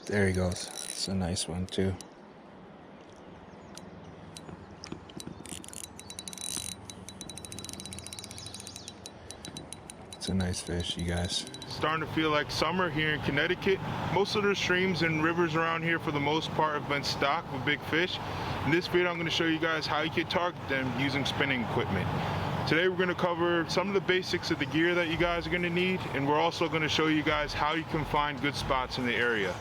There he goes. It's a nice one too. It's a nice fish, you guys. Starting to feel like summer here in Connecticut. Most of the streams and rivers around here for the most part have been stocked with big fish. In this video I'm going to show you guys how you can target them using spinning equipment. Today we're going to cover some of the basics of the gear that you guys are going to need, and we're also going to show you guys how you can find good spots in the area.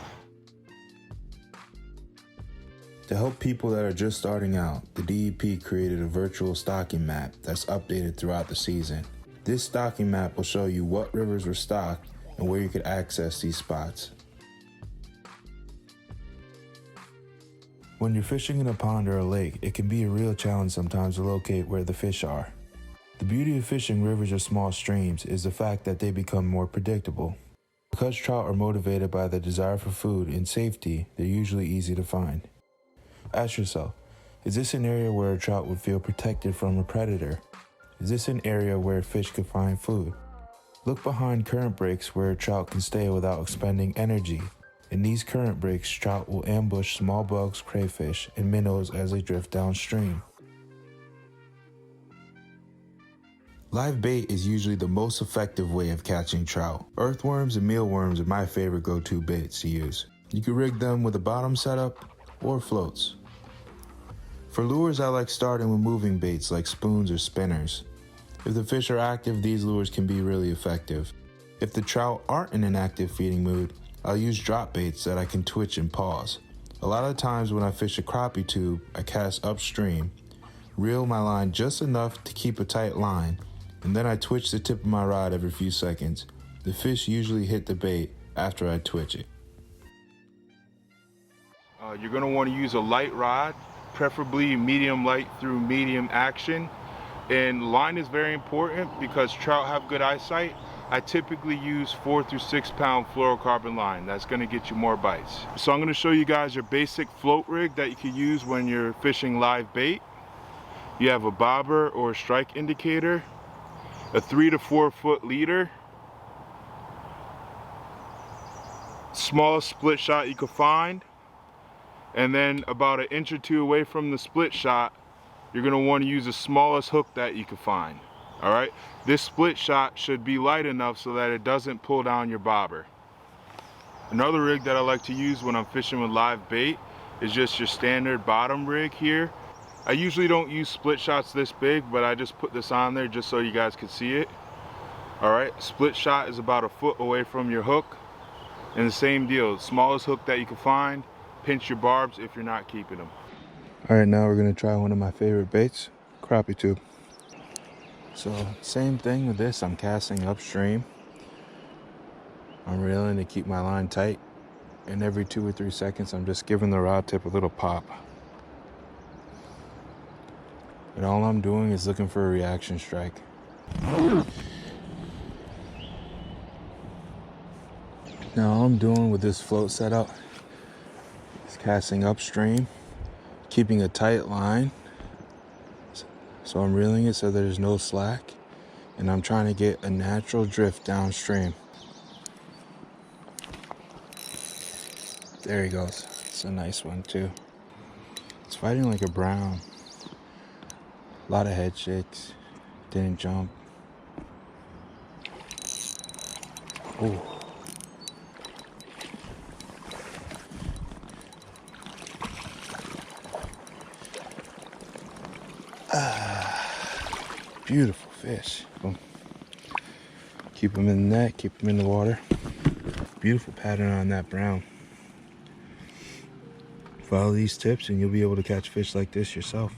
To help people that are just starting out, the DEP created a virtual stocking map that's updated throughout the season. This stocking map will show you what rivers were stocked and where you could access these spots. When you're fishing in a pond or a lake, it can be a real challenge sometimes to locate where the fish are. The beauty of fishing rivers or small streams is the fact that they become more predictable. Because trout are motivated by the desire for food and safety, they're usually easy to find. Ask yourself, is this an area where a trout would feel protected from a predator? Is this an area where a fish could find food? Look behind current breaks where a trout can stay without expending energy. In these current breaks, trout will ambush small bugs, crayfish, and minnows as they drift downstream. Live bait is usually the most effective way of catching trout. Earthworms and mealworms are my favorite go-to baits to use. You can rig them with a bottom setup or floats. For lures, I like starting with moving baits like spoons or spinners. If the fish are active, these lures can be really effective. If the trout aren't in an active feeding mood, I'll use drop baits that I can twitch and pause. A lot of times when I fish a crappie tube, I cast upstream, reel my line just enough to keep a tight line, and then I twitch the tip of my rod every few seconds. The fish usually hit the bait after I twitch it. You're going to want to use a light rod, preferably medium light through medium action. And line is very important because trout have good eyesight. I typically use 4 through 6 pound fluorocarbon line. That's going to get you more bites. So I'm going to show you guys your basic float rig that you can use when you're fishing live bait. You have a bobber or a strike indicator, a 3 to 4 foot leader, smallest split shot you can find, and then about 1 inch or 2 away from the split shot, you're going to want to use the smallest hook that you can find. All right, this split shot should be light enough so that it doesn't pull down your bobber. Another rig that I like to use when I'm fishing with live bait is just your standard bottom rig here. I usually don't use split shots this big, but I just put this on there just so you guys can see it. All right, split shot is about 1 foot away from your hook. And the same deal, smallest hook that you can find. Pinch your barbs if you're not keeping them. All right, now we're gonna try one of my favorite baits, crappie tube. So same thing with this, I'm casting upstream. I'm reeling to keep my line tight. And every 2 or 3 seconds, I'm just giving the rod tip a little pop. And all I'm doing is looking for a reaction strike. Now all I'm doing with this float setup is casting upstream, keeping a tight line. So I'm reeling it so there's no slack, and I'm trying to get a natural drift downstream. There he goes. It's a nice one too. It's fighting like a brown. A lot of head shakes. Didn't jump. Ooh. Beautiful fish. Keep them in the net, keep them in the water. Beautiful pattern on that brown. Follow these tips and you'll be able to catch fish like this yourself.